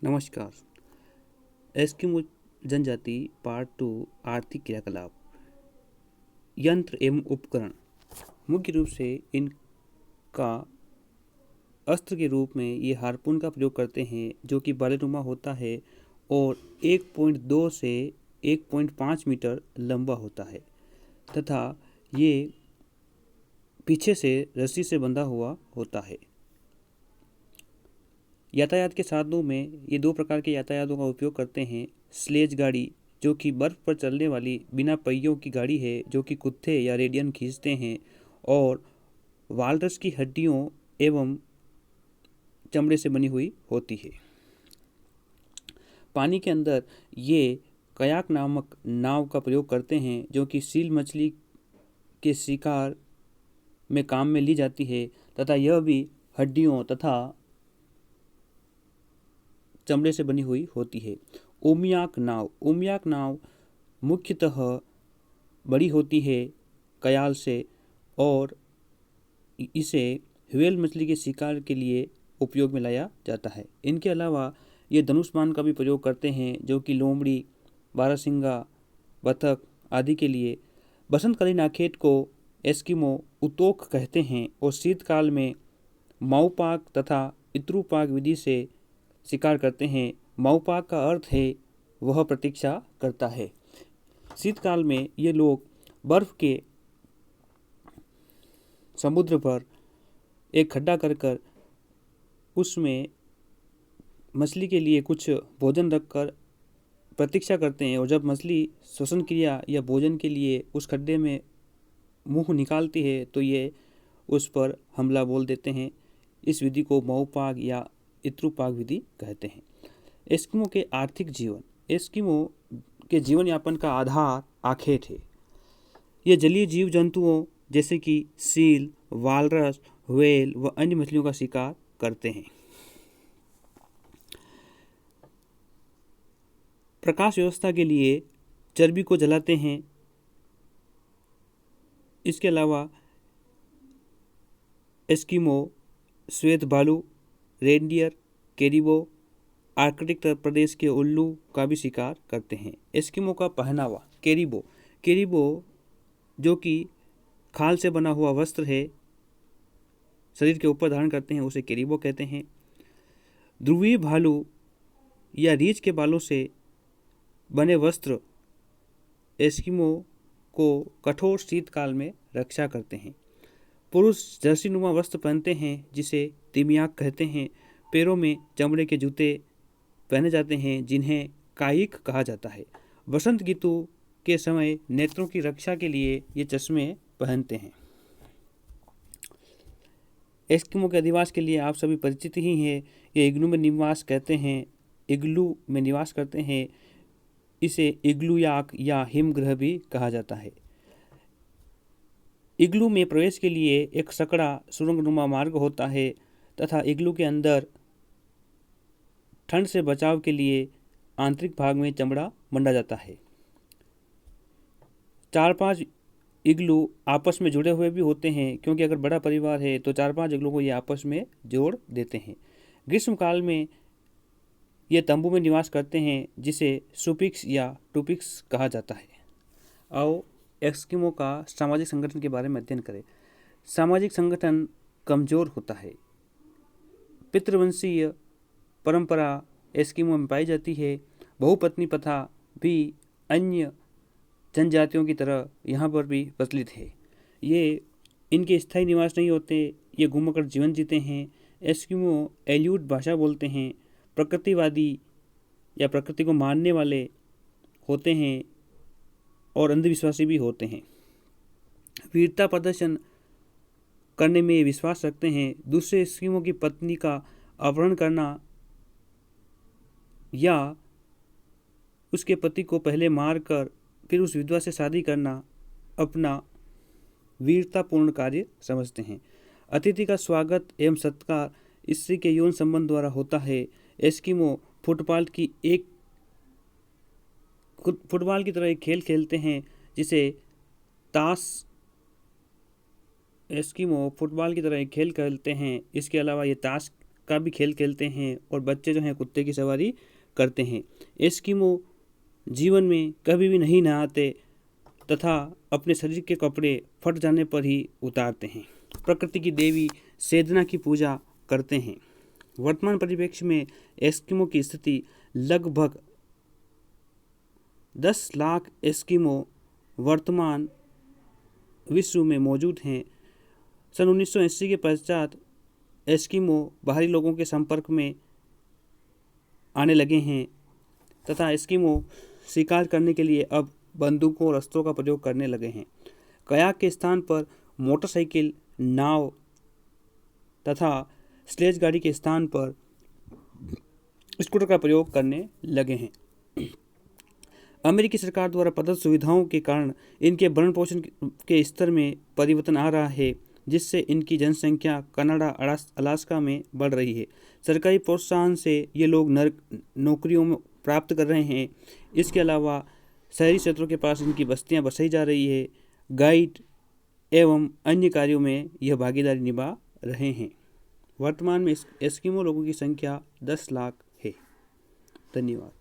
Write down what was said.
नमस्कार। एस्किमो जनजाति पार्ट 2 आर्थिक क्रियाकलाप। यंत्र एवं उपकरण। मुख्य रूप से इनका अस्त्र के रूप में ये हार्पून का प्रयोग करते हैं जो कि बालेनुमा होता है और 1.2 से 1.5 मीटर लंबा होता है तथा ये पीछे से रस्सी से बंधा हुआ होता है। यातायात के साधनों में ये दो प्रकार के यातायातों का उपयोग करते हैं। स्लेज गाड़ी जो कि बर्फ़ पर चलने वाली बिना पहियों की गाड़ी है जो कि कुत्ते या रेडियन खींचते हैं, और वालरस की हड्डियों एवं चमड़े से बनी हुई होती है। पानी के अंदर ये कयाक नामक नाव का प्रयोग करते हैं जो कि सील मछली के शिकार में काम में ली जाती है तथा यह भी हड्डियों तथा चमड़े से बनी हुई होती है। उमियाक नाव मुख्यतः बड़ी होती है कयाल से और इसे व्हेल मछली के शिकार के लिए उपयोग में लाया जाता है। इनके अलावा ये धनुष्मान का भी प्रयोग करते हैं जो कि लोमड़ी, बारहसिंगा, बतख आदि के लिए। बसंतकालीन आखेट को एस्किमो उतोक कहते हैं और शीतकाल में माउपाक तथा इत्रुपाक विधि से शिकार करते हैं। माउपाक का अर्थ है वह प्रतीक्षा करता है। शीतकाल में ये लोग बर्फ के समुद्र पर एक खड्डा कर उसमें मछली के लिए कुछ भोजन रखकर प्रतीक्षा करते हैं, और जब मछली श्वसन क्रिया या भोजन के लिए उस खड्डे में मुंह निकालती है तो ये उस पर हमला बोल देते हैं। इस विधि को माउपाक या इत्रुपाक विधि कहते हैं। एस्किमो के आर्थिक जीवन। एस्किमो के जीवन यापन का आधार आखेट है। ये जलीय जीव जंतुओं जैसे कि सील, वालरस, व्हेल व अन्य मछलियों का शिकार करते हैं। प्रकाश व्यवस्था के लिए चर्बी को जलाते हैं। इसके अलावा एस्किमो श्वेत भालू, रेनडियर, कैरिबो, आर्कटिक प्रदेश के उल्लू का भी शिकार करते हैं। एस्किमो का पहनावा। कैरिबो जो कि खाल से बना हुआ वस्त्र है, शरीर के ऊपर धारण करते हैं, उसे कैरिबो कहते हैं। ध्रुवीय भालू या रीछ के बालों से बने वस्त्र एस्किमो को कठोर शीतकाल में रक्षा करते हैं। पुरुष जर्सीनुमा वस्त्र पहनते हैं जिसे तिमियाक कहते हैं। पैरों में चमड़े के जूते पहने जाते हैं जिन्हें काइक कहा जाता है। बसंत ऋतु के समय नेत्रों की रक्षा के लिए ये चश्मे पहनते हैं। एस्किमो के अधिवास के लिए आप सभी परिचित ही हैं। ये इग्लू में निवास करते हैं। इसे इग्लूयाक या हिमगृह भी कहा जाता है। इग्लू में प्रवेश के लिए एक सकड़ा सुरंगनुमा मार्ग होता है तथा इग्लू के अंदर ठंड से बचाव के लिए आंतरिक भाग में चमड़ा मंडा जाता है। 4-5 इग्लू आपस में जुड़े हुए भी होते हैं क्योंकि अगर बड़ा परिवार है तो 4-5 इग्लू को ये आपस में जोड़ देते हैं। ग्रीष्मकाल में ये तंबू में निवास करते हैं जिसे सुपिक्स या टुपिक्स कहा जाता है। आओ एस्किमो का सामाजिक संगठन के बारे में अध्ययन करें। सामाजिक संगठन कमजोर होता है। पितृवंशीय परंपरा एस्किमो में पाई जाती है। बहुपत्नी प्रथा भी अन्य जनजातियों की तरह यहाँ पर भी प्रचलित है। ये इनके स्थायी निवास नहीं होते, ये घूमकर जीवन जीते हैं। एस्किमो एल्यूट भाषा बोलते हैं। प्रकृतिवादी या प्रकृति को मानने वाले होते हैं और अंधविश्वासी भी होते हैं। वीरता प्रदर्शन करने में विश्वास रखते हैं। दूसरे एस्किमो की पत्नी का अपहरण करना या उसके पति को पहले मारकर फिर उस विधवा से शादी करना अपना वीरतापूर्ण कार्य समझते हैं। अतिथि का स्वागत एवं सत्कार स्त्री के यौन संबंध द्वारा होता है। एस्किमो फुटबॉल की तरह एक खेल खेलते हैं जिसे ताश। एस्किमो फुटबॉल की तरह एक खेल खेलते हैं। इसके अलावा ये ताश का भी खेल खेलते हैं और बच्चे जो हैं कुत्ते की सवारी करते हैं। एस्किमो जीवन में कभी भी नहीं नहाते तथा अपने शरीर के कपड़े फट जाने पर ही उतारते हैं। प्रकृति की देवी सेदना की पूजा करते हैं। वर्तमान परिप्रेक्ष्य में एस्किमो की स्थिति लगभग 10 लाख एस्किमो वर्तमान विश्व में मौजूद हैं। सन 1980 के पश्चात एस्किमो बाहरी लोगों के संपर्क में आने लगे हैं तथा एस्किमो शिकार करने के लिए अब बंदूकों और अस्त्रों का प्रयोग करने लगे हैं। कयाक के स्थान पर मोटरसाइकिल, नाव तथा स्लेज गाड़ी के स्थान पर स्कूटर का प्रयोग करने लगे हैं। अमेरिकी सरकार द्वारा प्रदत्त सुविधाओं के कारण इनके भरण पोषण के स्तर में परिवर्तन आ रहा है, जिससे इनकी जनसंख्या कनाडा, अलास्का में बढ़ रही है। सरकारी प्रोत्साहन से ये लोग नौकरियों में प्राप्त कर रहे हैं। इसके अलावा शहरी क्षेत्रों के पास इनकी बस्तियां बसाई जा रही है। गाइड एवं अन्य कार्यों में यह भागीदारी निभा रहे हैं। वर्तमान में एस्किमो लोगों की संख्या 10 लाख है। धन्यवाद।